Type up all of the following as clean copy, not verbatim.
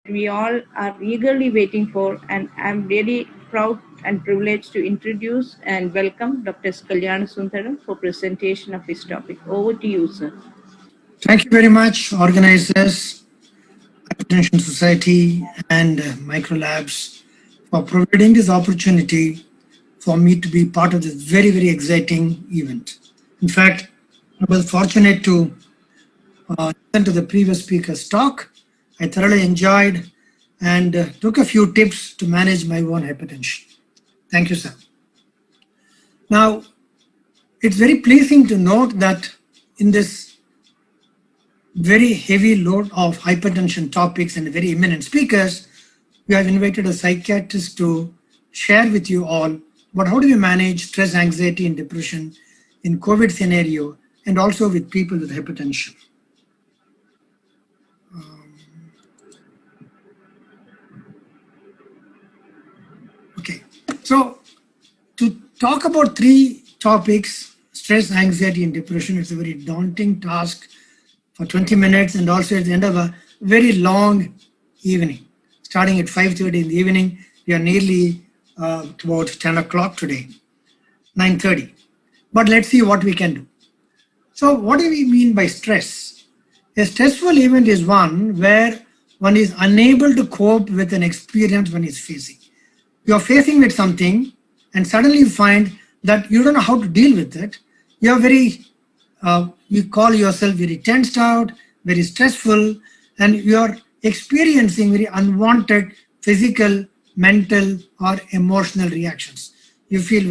we all are eagerly waiting for, and I'm really proud and privileged to introduce and welcome Dr. Kalyana Sundaram for presentation of his topic. Over to you, sir. Thank you very much, organizers, Hypertension Society, and Microlabs for providing this opportunity for me to be part of this very, very exciting event. In fact, I was fortunate to listen to the previous speaker's talk. I thoroughly enjoyed and took a few tips to manage my own hypertension. Thank you, sir. Now, it's very pleasing to note that in this very heavy load of hypertension topics and very eminent speakers, we have invited a psychiatrist to share with you all about how do we manage stress, anxiety, and depression in COVID scenario and also with people with hypertension. Okay, so to talk about three topics, stress, anxiety, and depression, it's a very daunting task for 20 minutes and also at the end of a very long evening. Starting at 5:30 in the evening, we are nearly about 10 o'clock today, 9:30. But let's see what we can do. So what do we mean by stress? A stressful event is one where one is unable to cope with an experience one is facing. You're facing with something and suddenly you find that you don't know how to deal with it. You're very, you call yourself very tensed out, very stressful, and you're experiencing very unwanted physical, mental, or emotional reactions. You feel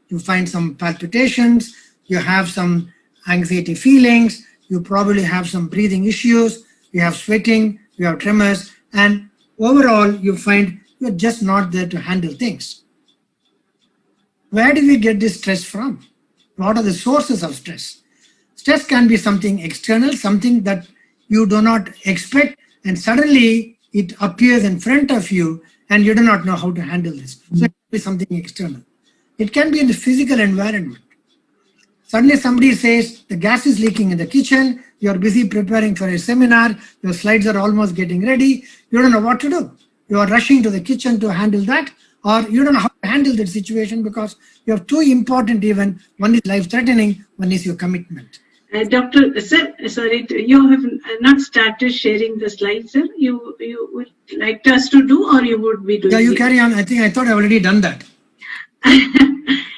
you find some palpitations, you have some anxiety feelings, you probably have some breathing issues, you have sweating, you have tremors, and overall you find you're just not there to handle things. Where do we get this stress from? What are the sources of stress? Stress can be something external, something that you do not expect, and suddenly it appears in front of you and you do not know how to handle this. So it can be something external. It can be in the physical environment. Suddenly somebody says the gas is leaking in the kitchen, you're busy preparing for a seminar, your slides are almost getting ready, you don't know what to do. You are rushing to the kitchen to handle that, or you don't know how to handle that situation because you have two important events. One is life-threatening, one is your commitment. Doctor, sir, sorry, you have not started sharing the slides, sir. You would like us to do, or you would be doing? Yeah, you carry on. I thought I've already done that.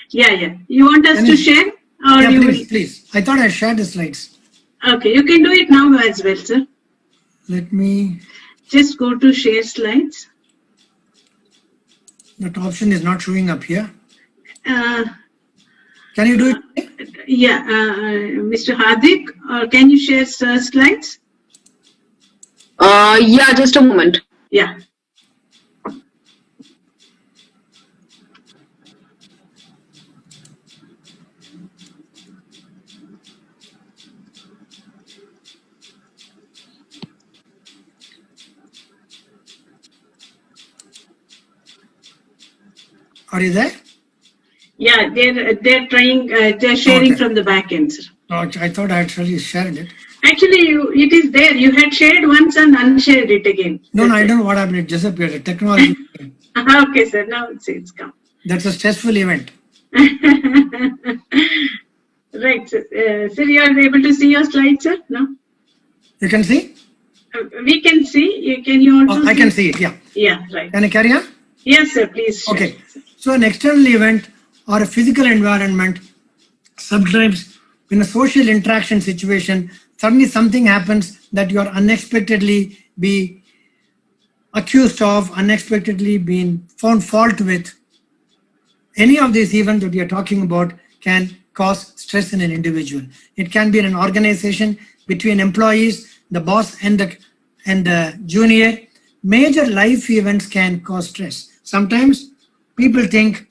Yeah. You want us to share? Or yeah, you please. I thought I shared the slides. Okay, you can do it now as well, sir. Let me... Just go to share slides. That option is not showing up here. Can you do it? Yeah, Mr. Hardik, can you share slides? Yeah, just a moment. Yeah. Are you there? Yeah, they're trying. They're sharing from the back end, sir. Oh, I thought I had already shared it. Actually, it is there. You had shared once and unshared it again. No, I don't know what happened. It disappeared. The technology. Okay, sir. Now it's come. That's a stressful event. Right, sir. Sir, you are able to see your slides, sir? No? You can see? We can see. Can you also I can see it, yeah. Yeah, right. Can I carry on? Yes, sir. Please share. Okay. So an external event or a physical environment, sometimes in a social interaction situation, suddenly something happens that you are unexpectedly be accused of, unexpectedly being found fault with. Any of these events that we are talking about can cause stress in an individual. It can be in an organization between employees, the boss and the junior. Major life events can cause stress. Sometimes people think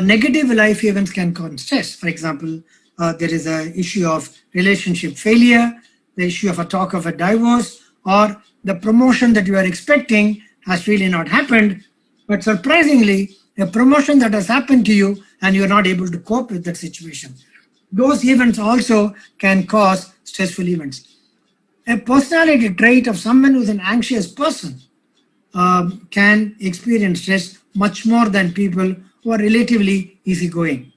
negative life events can cause stress. For example, there is an issue of relationship failure, the issue of a talk of a divorce, or the promotion that you are expecting has really not happened. But surprisingly, a promotion that has happened to you and you're not able to cope with that situation. Those events also can cause stressful events. A personality trait of someone who's an anxious person can experience stress much more than people who are relatively easygoing.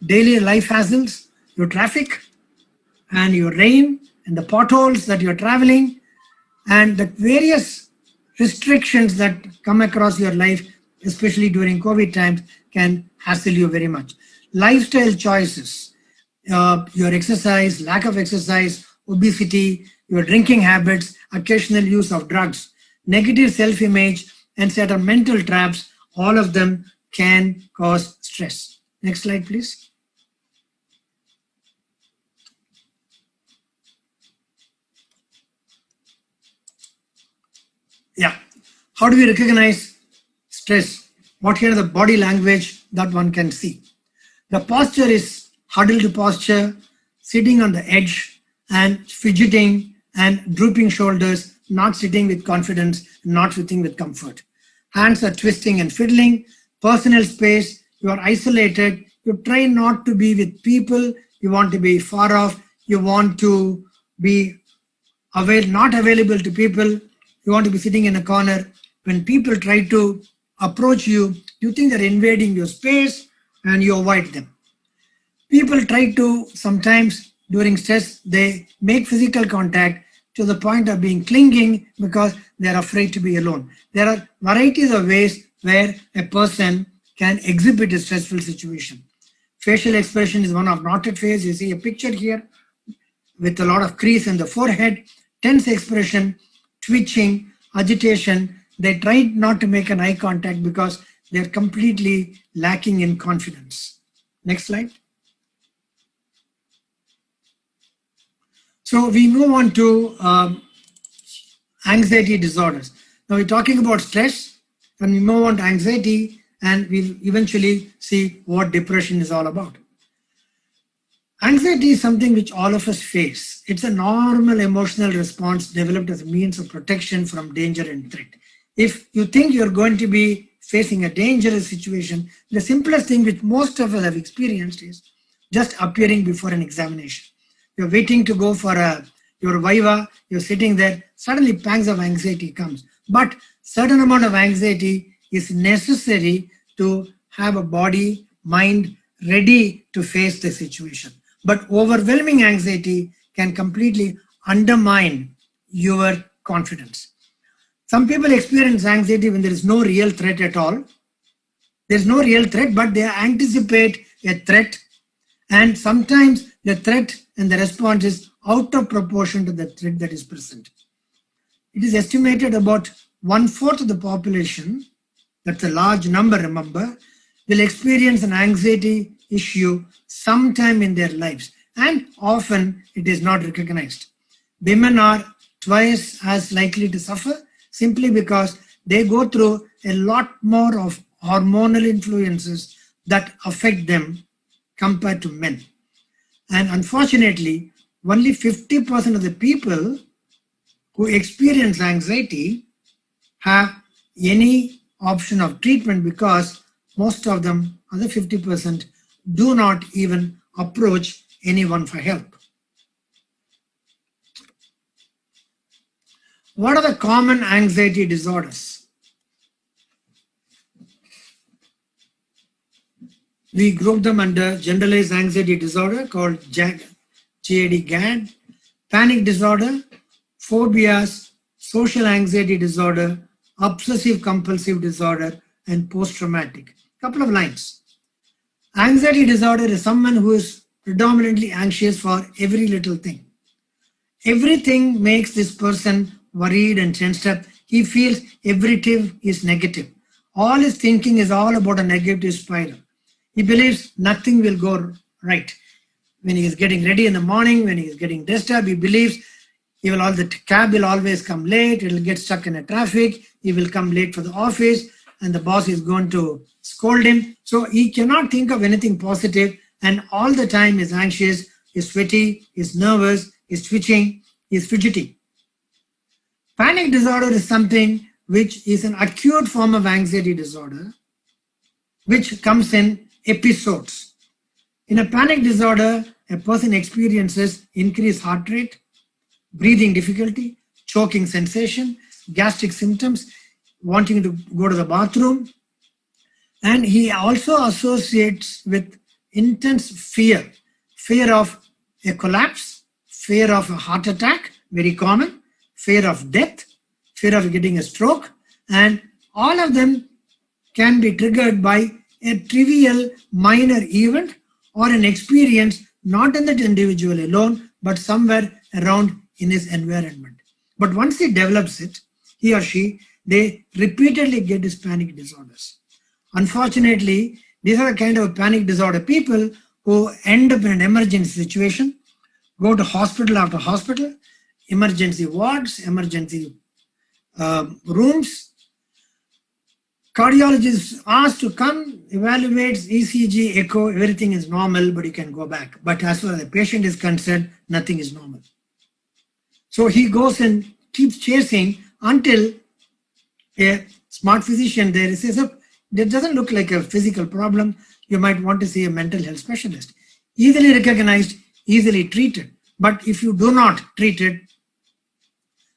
Daily life hassles, your traffic and your rain and the potholes that you're traveling and the various restrictions that come across your life, especially during COVID times, can hassle you very much. Lifestyle choices, your exercise, lack of exercise, obesity, your drinking habits, occasional use of drugs, negative self-image, and certain mental traps, all of them can cause stress. Next slide, please. Yeah. How do we recognize stress? What kind of the body language that one can see? The posture is huddled posture, sitting on the edge and fidgeting and drooping shoulders, not sitting with confidence, not sitting with comfort. Hands are twisting and fiddling. Personal space, you are isolated. You try not to be with people. You want to be far off. You want to be not available to people. You want to be sitting in a corner. When people try to approach you, you think they're invading your space and you avoid them. People try to sometimes during stress, they make physical contact to the point of being clinging because they're afraid to be alone. There are varieties of ways where a person can exhibit a stressful situation. Facial expression is one of knotted face. You see a picture here with a lot of crease in the forehead, tense expression, twitching, agitation. They tried not to make an eye contact because they're completely lacking in confidence. Next slide. So we move on to anxiety disorders. Now we're talking about stress, and we move on to anxiety, and we'll eventually see what depression is all about. Anxiety is something which all of us face. It's a normal emotional response developed as a means of protection from danger and threat. If you think you're going to be facing a dangerous situation, the simplest thing which most of us have experienced is just appearing before an examination. You're waiting to go for your viva, you're sitting there, suddenly pangs of anxiety comes. But certain amount of anxiety is necessary to have a body, mind ready to face the situation. But overwhelming anxiety can completely undermine your confidence. Some people experience anxiety when there is no real threat at all. There's no real threat, but they anticipate a threat. And sometimes the threat and the response is out of proportion to the threat that is present. It is estimated about 1/4 of the population, that's a large number, remember, will experience an anxiety issue sometime in their lives, and often it is not recognized. Women are twice as likely to suffer simply because they go through a lot more of hormonal influences that affect them compared to men. And unfortunately, only 50% of the people who experience anxiety have any option of treatment because most of them, other 50%, do not even approach anyone for help. What are the common anxiety disorders? We group them under generalized anxiety disorder called GAD, panic disorder, phobias, social anxiety disorder, obsessive compulsive disorder, and post-traumatic. Couple of lines. Anxiety disorder is someone who is predominantly anxious for every little thing. Everything makes this person worried and tensed up. He feels everything is negative. All his thinking is all about a negative spiral. He believes nothing will go right. When he is getting ready in the morning, when he is getting dressed up, he believes the cab will always come late, it will get stuck in a traffic, he will come late for the office, and the boss is going to scold him. So he cannot think of anything positive, and all the time is anxious, is sweaty, is nervous, is twitching, is fidgety. Panic disorder is something which is an acute form of anxiety disorder, which comes in episodes. In a panic disorder, a person experiences increased heart rate, breathing difficulty, choking sensation, gastric symptoms, wanting to go to the bathroom. And he also associates with intense fear, fear of a collapse, fear of a heart attack, very common, fear of death, fear of getting a stroke, and all of them can be triggered by a trivial minor event or an experience not in that individual alone, but somewhere around in his environment. But once he develops it, he or she, they repeatedly get these panic disorders. Unfortunately, these are the kind of panic disorder people who end up in an emergency situation, go to hospital after hospital, emergency wards, emergency rooms. Cardiologist is asked to come, evaluates ECG, echo, everything is normal, but you can go back. But as far as the patient is concerned, nothing is normal. So he goes and keeps chasing until a smart physician there says, "Up, that doesn't look like a physical problem. You might want to see a mental health specialist." Easily recognized, easily treated. But if you do not treat it,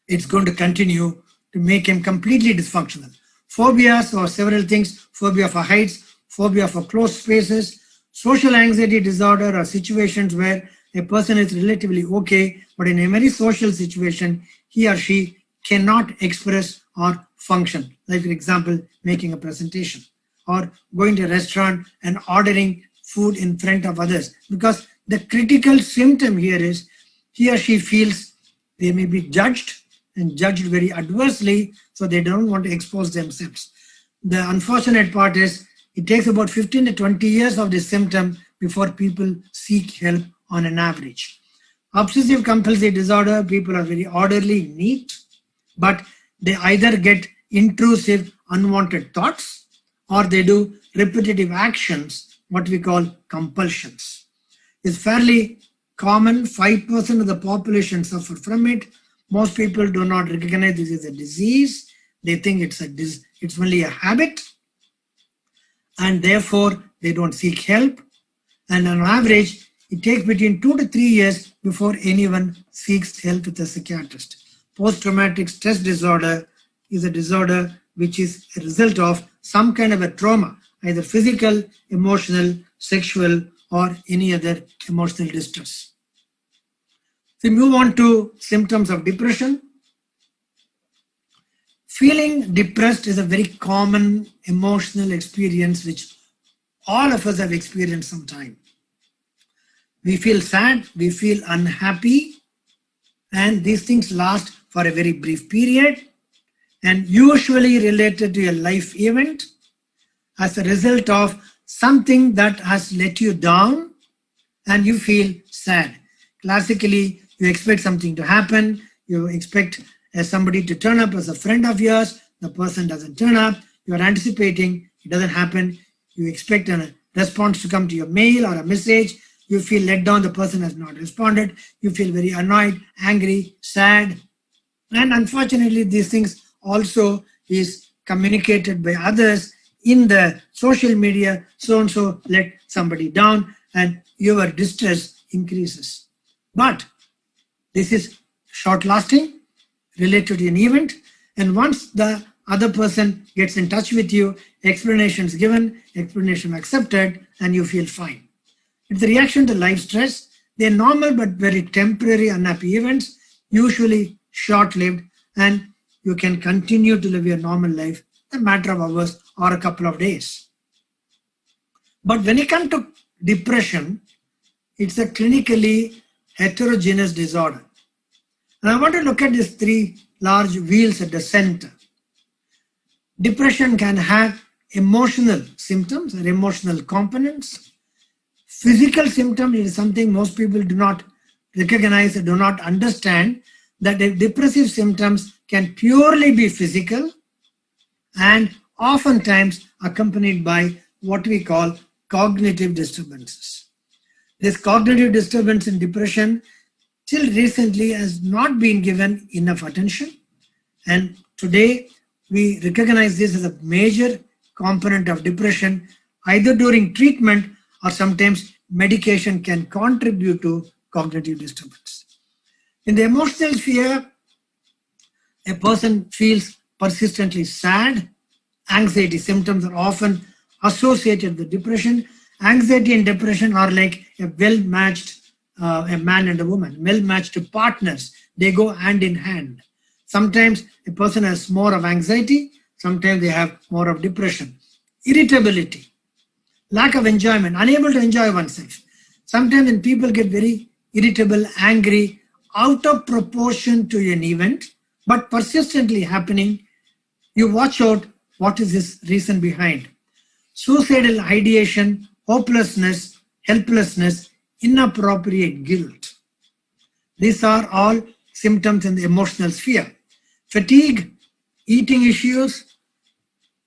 it's going to continue to make him completely dysfunctional. Phobias or several things, phobia for heights, phobia for closed spaces, social anxiety disorder are situations where a person is relatively okay, but in a very social situation, he or she cannot express or function. Like, for example, making a presentation or going to a restaurant and ordering food in front of others. Because the critical symptom here is he or she feels they may be judged and judged very adversely, so they don't want to expose themselves. The unfortunate part is it takes about 15 to 20 years of this symptom before people seek help on an average. Obsessive compulsive disorder, people are very orderly, neat, but they either get intrusive, unwanted thoughts, or they do repetitive actions, what we call compulsions. It's fairly common, 5% of the population suffer from it. Most people do not recognize this as a disease. They think it's only a habit, and therefore they don't seek help. And on average, it takes between 2 to 3 years before anyone seeks help with a psychiatrist. Post-traumatic stress disorder is a disorder which is a result of some kind of a trauma, either physical, emotional, sexual, or any other emotional distress. So move on to symptoms of depression. Feeling depressed is a very common emotional experience which all of us have experienced sometime. We feel sad, we feel unhappy, and these things last for a very brief period and usually related to a life event as a result of something that has let you down and you feel sad. Classically, you expect something to happen, you expect somebody to turn up as a friend of yours, the person doesn't turn up, you are anticipating, it doesn't happen, you expect a response to come to your mail or a message, you feel let down, the person has not responded, you feel very annoyed, angry, sad, and unfortunately these things also is communicated by others in the social media, so-and-so let somebody down and your distress increases. But this is short-lasting, related to an event, and once the other person gets in touch with you, explanations given, explanation accepted, and you feel fine. It's a reaction to life stress. They're normal but very temporary unhappy events, usually short-lived, and you can continue to live your normal life in a matter of hours or a couple of days. But when it comes to depression, it's a clinically heterogeneous disorder. And I want to look at these three large wheels at the center. Depression can have emotional symptoms or emotional components. Physical symptoms is something most people do not recognize or do not understand, that the depressive symptoms can purely be physical and oftentimes accompanied by what we call cognitive disturbances. This cognitive disturbance in depression till recently has not been given enough attention, and today we recognize this as a major component of depression. Either during treatment or sometimes medication can contribute to cognitive disturbance. In the emotional sphere, a person feels persistently sad. Anxiety symptoms are often associated with depression. Anxiety and depression are like a well-matched, a man and a woman, well-matched partners. They go hand in hand. Sometimes a person has more of anxiety, sometimes they have more of depression. Irritability, lack of enjoyment, unable to enjoy oneself. Sometimes when people get very irritable, angry, out of proportion to an event, but persistently happening, you watch out what is this reason behind. Suicidal ideation, hopelessness, helplessness, inappropriate guilt. These are all symptoms in the emotional sphere. Fatigue, eating issues,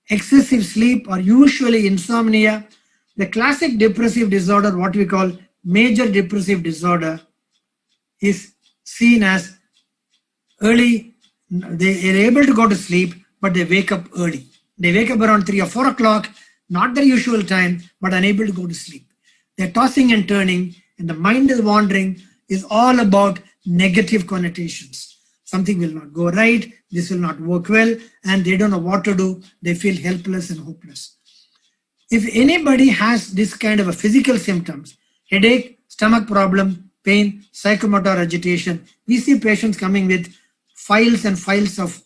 excessive sleep, or usually insomnia. The classic depressive disorder, what we call major depressive disorder, is seen as early. They are able to go to sleep, but they wake up early. They wake up around 3 or 4 o'clock, not their usual time, but unable to go to sleep. They're tossing and turning, and the mind is wandering, is all about negative connotations. Something will not go right, this will not work well, and they don't know what to do. They feel helpless and hopeless. If anybody has this kind of a physical symptoms, headache, stomach problem, pain, psychomotor agitation, we see patients coming with files and files of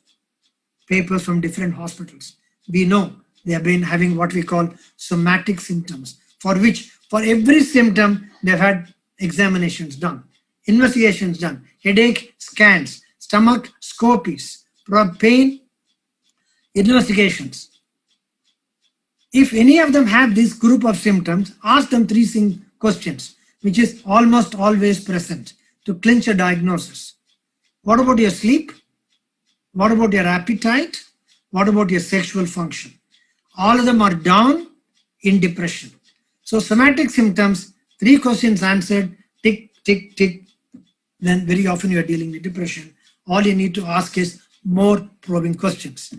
papers from different hospitals. We know they have been having what we call somatic symptoms, for which for every symptom they've had examinations done, investigations done, headache, scans, stomach, scopies, pain, investigations. If any of them have this group of symptoms, ask them 3 questions, which is almost always present to clinch a diagnosis. What about your sleep? What about your appetite? What about your sexual function? All of them are down in depression. So somatic symptoms, 3 questions answered, tick, tick, tick, then very often you are dealing with depression. All you need to ask is more probing questions.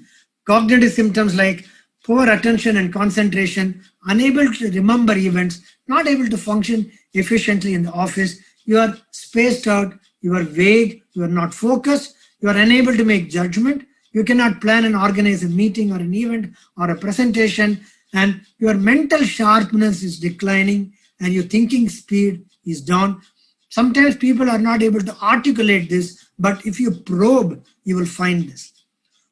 Cognitive symptoms like poor attention and concentration, unable to remember events, not able to function efficiently in the office, you are spaced out, you are vague, you are not focused, you are unable to make judgment, you cannot plan and organize a meeting or an event or a presentation, and your mental sharpness is declining and your thinking speed is down. Sometimes people are not able to articulate this, but if you probe, you will find this.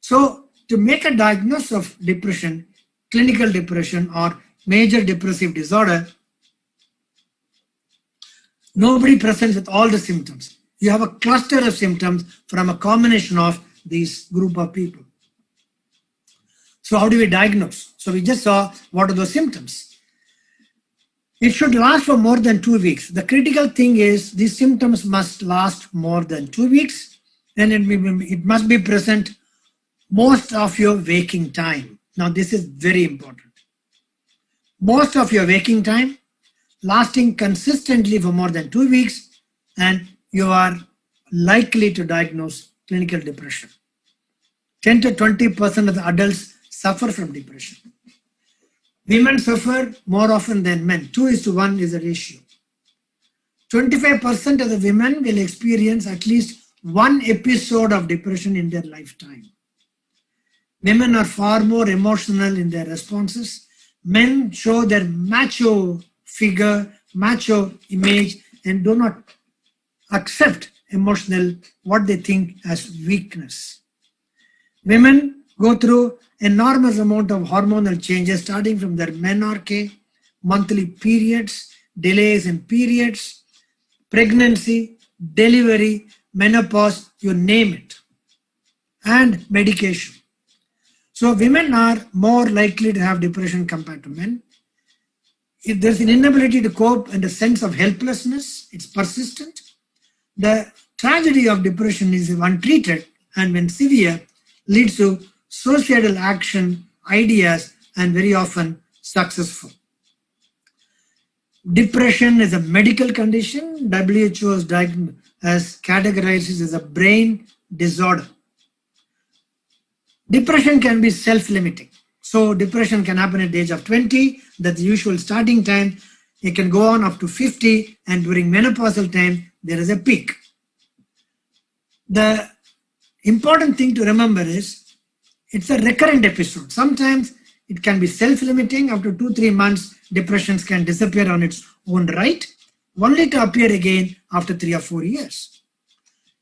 So to make a diagnosis of depression, clinical depression or major depressive disorder, nobody presents with all the symptoms. You have a cluster of symptoms from a combination of these group of people. So how do we diagnose? So we just saw what are those symptoms. It should last for more than 2 weeks. The critical thing is these symptoms must last more than 2 weeks, and it must be present most of your waking time. Now this is very important. Most of your waking time, lasting consistently for more than 2 weeks, and you are likely to diagnose clinical depression. 10 to 20% of the adults suffer from depression. Women suffer more often than men. 2:1 is the ratio. 25% of the women will experience at least one episode of depression in their lifetime. Women are far more emotional in their responses. Men show their macho figure, macho image, and do not accept emotional, what they think as weakness. Women go through enormous amount of hormonal changes starting from their menarche, monthly periods, delays in periods, pregnancy, delivery, menopause, you name it, and medication. So women are more likely to have depression compared to men. If there's an inability to cope and a sense of helplessness, it's persistent. The tragedy of depression is if untreated and when severe, leads to suicidal action, ideas, and very often successful. Depression is a medical condition. WHO has categorized it as a brain disorder. Depression can be self-limiting. So depression can happen at the age of 20, that's the usual starting time. It can go on up to 50, and during menopausal time, there is a peak. the important thing to remember is it's a recurrent episode. Sometimes it can be self-limiting. After 2-3 months, depressions can disappear on its own right, only to appear again after 3 or 4 years.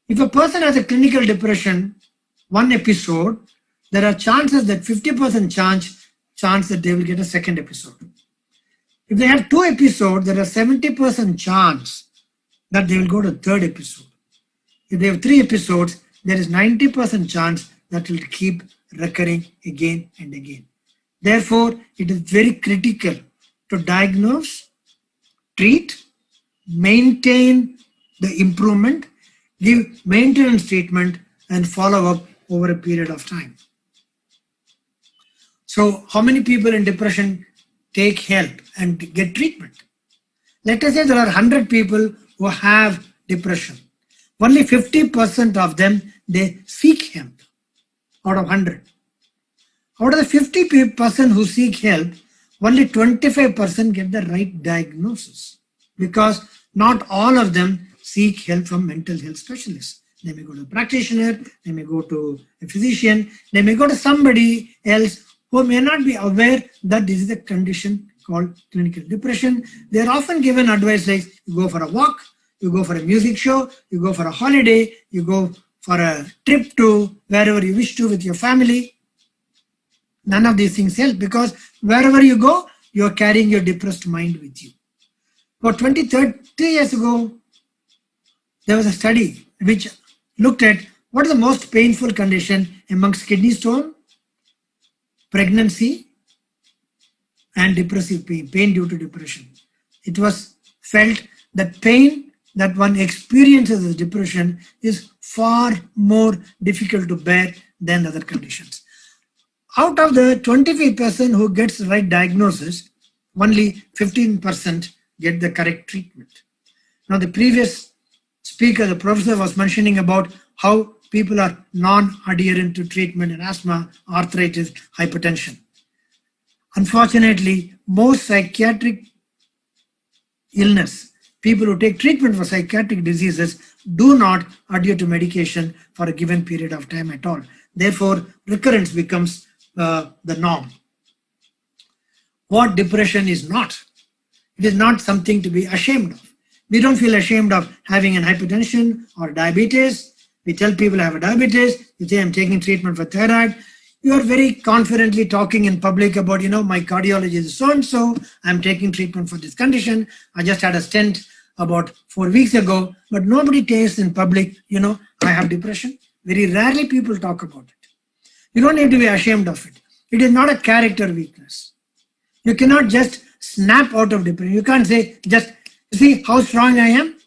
If a person has a clinical depression, one episode, there are chances that 50% chance that they will get a second episode. If they have 2 episodes, there are 70% chance that they will go to third episode. If they have 3 episodes, there is 90% chance that will keep recurring again and again. Therefore, it is very critical to diagnose, treat, maintain the improvement, give maintenance treatment, and follow up over a period of time. So how many people in depression take help and get treatment? Let us say there are 100 people who have depression. Only 50% of them, they seek help out of 100. Out of the 50% who seek help, only 25% get the right diagnosis, because not all of them seek help from mental health specialists. They may go to a practitioner, they may go to a physician, they may go to somebody else who may not be aware that this is a condition called clinical depression. They are often given advice like, you go for a walk, you go for a music show, you go for a holiday, you go for a trip to wherever you wish to with your family. None of these things help, because wherever you go, you are carrying your depressed mind with you. About 30 years ago, there was a study which looked at what is the most painful condition amongst kidney stone, pregnancy, and depressive pain due to depression. It was felt that pain that one experiences as depression is far more difficult to bear than other conditions. Out of the 25% who gets the right diagnosis, only 15% get the correct treatment. Now, the previous speaker, the professor, was mentioning about how people are non-adherent to treatment in asthma, arthritis, hypertension. Unfortunately, most psychiatric illness, people who take treatment for psychiatric diseases, do not adhere to medication for a given period of time at all. Therefore, recurrence becomes the norm. What depression is not? It is not something to be ashamed of. We don't feel ashamed of having an hypertension or diabetes. We tell people I have a diabetes. You say I'm taking treatment for thyroid. You are very confidently talking in public about, my cardiologist is so-and-so. I'm taking treatment for this condition. I just had a stent about 4 weeks ago, but nobody tells in public, I have depression. Very rarely people talk about it. You don't need to be ashamed of it. It is not a character weakness. You cannot just snap out of depression. You can't say, just see how strong I am.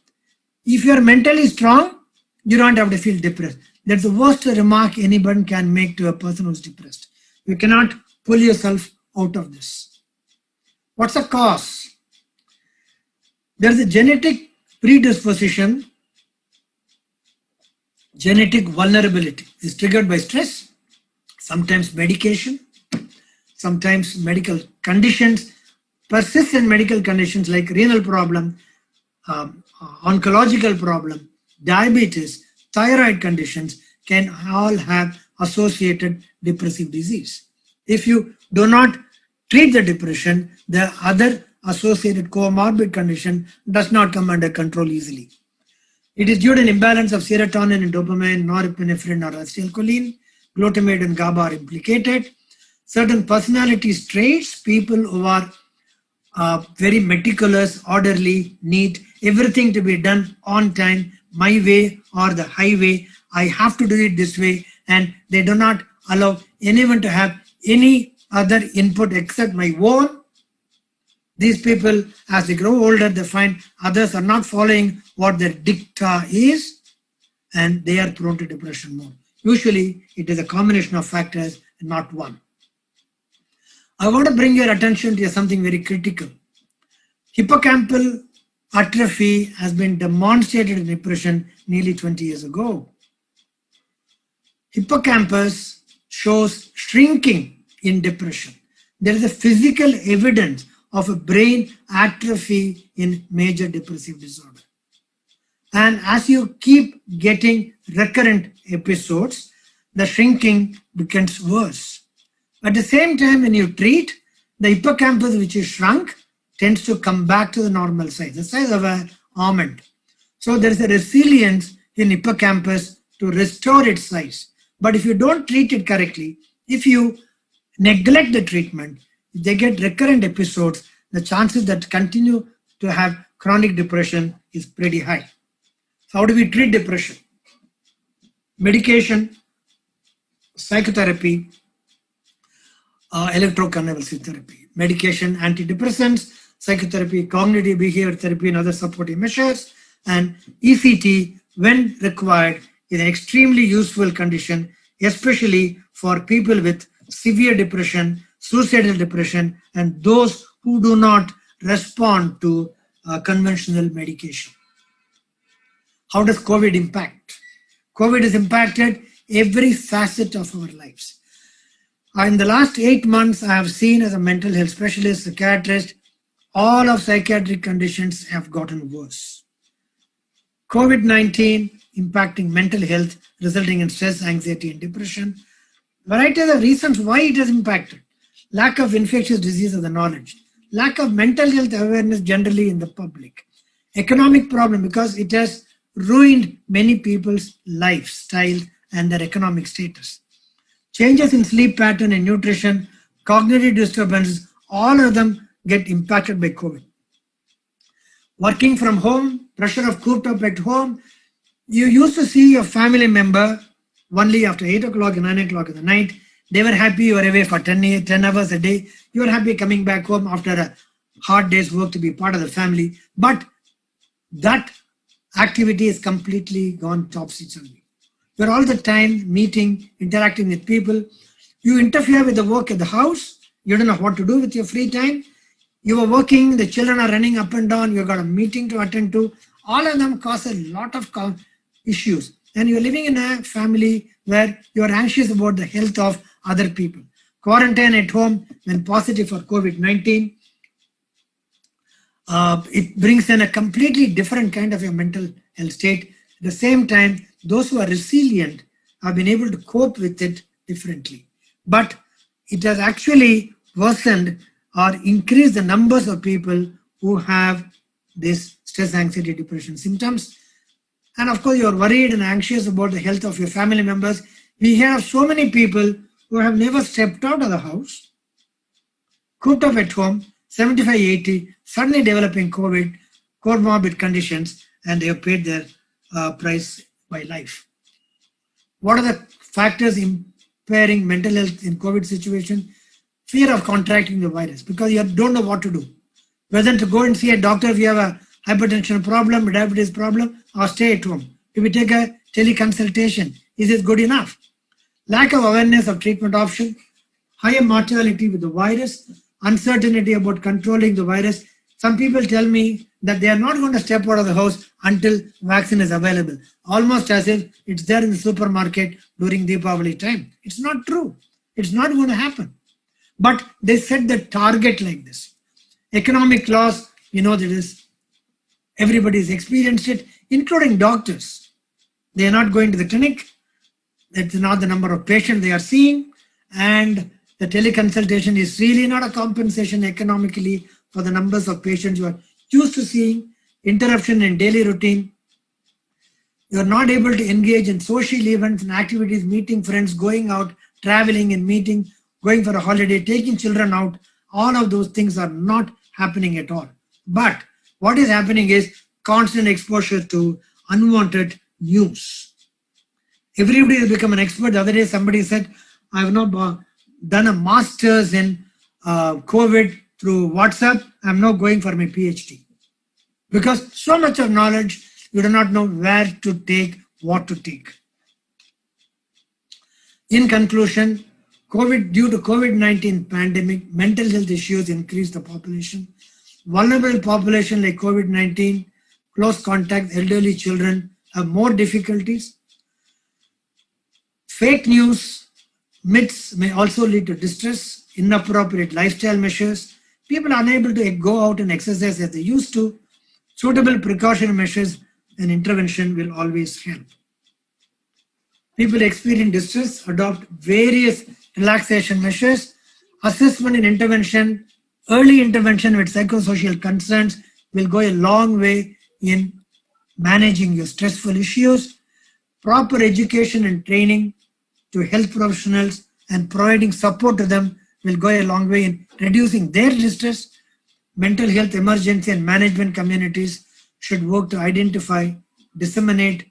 If you are mentally strong, you don't have to feel depressed. That's the worst remark anyone can make to a person who's depressed. You cannot pull yourself out of this. What's the cause? There's a genetic predisposition, genetic vulnerability. It's triggered by stress, sometimes medication, sometimes medical conditions, persistent medical conditions like renal problem, oncological problem, diabetes, thyroid conditions can all have associated depressive disease. If you do not treat the depression, the other associated comorbid condition does not come under control easily. It is due to an imbalance of serotonin and dopamine, norepinephrine or acetylcholine. Glutamate and GABA are implicated. Certain personality traits, people who are very meticulous, orderly, neat, everything to be done on time, my way or the highway, I have to do it this way, and they do not allow anyone to have any other input except my own. These people, as they grow older, they find others are not following what their dicta is, and they are prone to depression more. Usually, it is a combination of factors and not one. I want to bring your attention to something very critical. Hippocampal atrophy has been demonstrated in depression nearly 20 years ago. Hippocampus shows shrinking in depression. There is a physical evidence of a brain atrophy in major depressive disorder. And as you keep getting recurrent episodes, the shrinking becomes worse. At the same time, when you treat, the hippocampus, which is shrunk, tends to come back to the normal size, the size of an almond. So there is a resilience in hippocampus to restore its size. But if you don't treat it correctly, if you neglect the treatment, if they get recurrent episodes, the chances that continue to have chronic depression is pretty high. So how do we treat depression? Medication, psychotherapy, electroconvulsive therapy, medication, antidepressants, psychotherapy, cognitive behavior therapy, and other supportive measures, and ECT, when required, is an extremely useful condition, especially for people with severe depression, suicidal depression, and those who do not respond to conventional medication. How does COVID impact? COVID has impacted every facet of our lives. In the last 8 months, I have seen as a mental health specialist, psychiatrist, all of psychiatric conditions have gotten worse. COVID-19 impacting mental health, resulting in stress, anxiety, and depression. Varieties of reasons why it has impacted. Lack of infectious disease of the knowledge. Lack of mental health awareness generally in the public. Economic problem because it has ruined many people's lifestyle and their economic status. Changes in sleep pattern and nutrition, cognitive disturbances, all of them get impacted by COVID. Working from home, pressure of cooped up at home. You used to see your family member only after 8 o'clock and 9 o'clock in the night. They were happy you were away for 10 hours a day. You were happy coming back home after a hard day's work to be part of the family. But that activity is completely gone topsy-turvy. You're all the time meeting, interacting with people. You interfere with the work at the house. You don't know what to do with your free time. You are working, the children are running up and down. You've got a meeting to attend to. All of them cause a lot of issues. And you're living in a family where you're anxious about the health of other people. Quarantine at home when positive for COVID-19. It brings in a completely different kind of a mental health state. At the same time, those who are resilient have been able to cope with it differently. But it has actually worsened or increased the numbers of people who have this stress, anxiety, depression symptoms. And of course, you're worried and anxious about the health of your family members. We have so many people who have never stepped out of the house, cooped up at home, 75, 80, suddenly developing COVID, comorbid conditions, and they have paid their price by life. What are the factors impairing mental health in COVID situation? Fear of contracting the virus because you don't know what to do. Whether to go and see a doctor if you have a hypertension problem, diabetes problem, or stay at home. If we take a teleconsultation, is it good enough? Lack of awareness of treatment option, higher mortality with the virus, uncertainty about controlling the virus. Some people tell me that they are not going to step out of the house until vaccine is available, almost as if it's there in the supermarket during Deepavali time. It's not true. It's not going to happen. But they set the target like this. Economic loss, you know, that is, everybody's experienced it, including doctors. They are not going to the clinic. That's not the number of patients they are seeing. And the teleconsultation is really not a compensation economically for the numbers of patients you are used to seeing. Interruption in daily routine. You are not able to engage in social events and activities, meeting friends, going out, traveling and meeting, going for a holiday, taking children out. All of those things are not happening at all. But what is happening is constant exposure to unwanted news. Everybody has become an expert. The other day somebody said, I have now done a master's in COVID through WhatsApp. I'm now going for my PhD. Because so much of knowledge, you do not know where to take, what to take. In conclusion, due to COVID-19 pandemic, mental health issues increased the population. Vulnerable population like COVID-19, close contact, elderly children have more difficulties. Fake news, myths may also lead to distress, inappropriate lifestyle measures. People are unable to go out and exercise as they used to. Suitable precautionary measures and intervention will always help. People experiencing distress adopt various relaxation measures. Assessment and intervention, early intervention with psychosocial concerns will go a long way in managing your stressful issues. Proper education and training to health professionals and providing support to them will go a long way in reducing their distress. Mental health emergency and management communities should work to identify, disseminate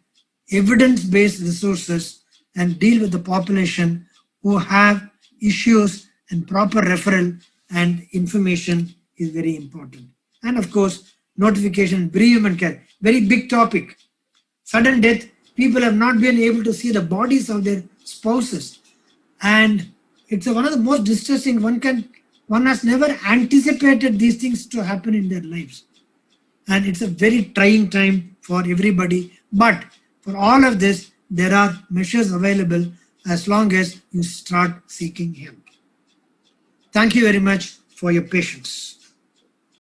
evidence-based resources and deal with the population who have issues, and proper referral and information is very important. And of course, notification, bereavement care, very big topic. Sudden death, people have not been able to see the bodies of their spouses. And it's one of the most distressing, one has never anticipated these things to happen in their lives. And it's a very trying time for everybody. But for all of this, there are measures available as long as you start seeking help. Thank you very much for your patience.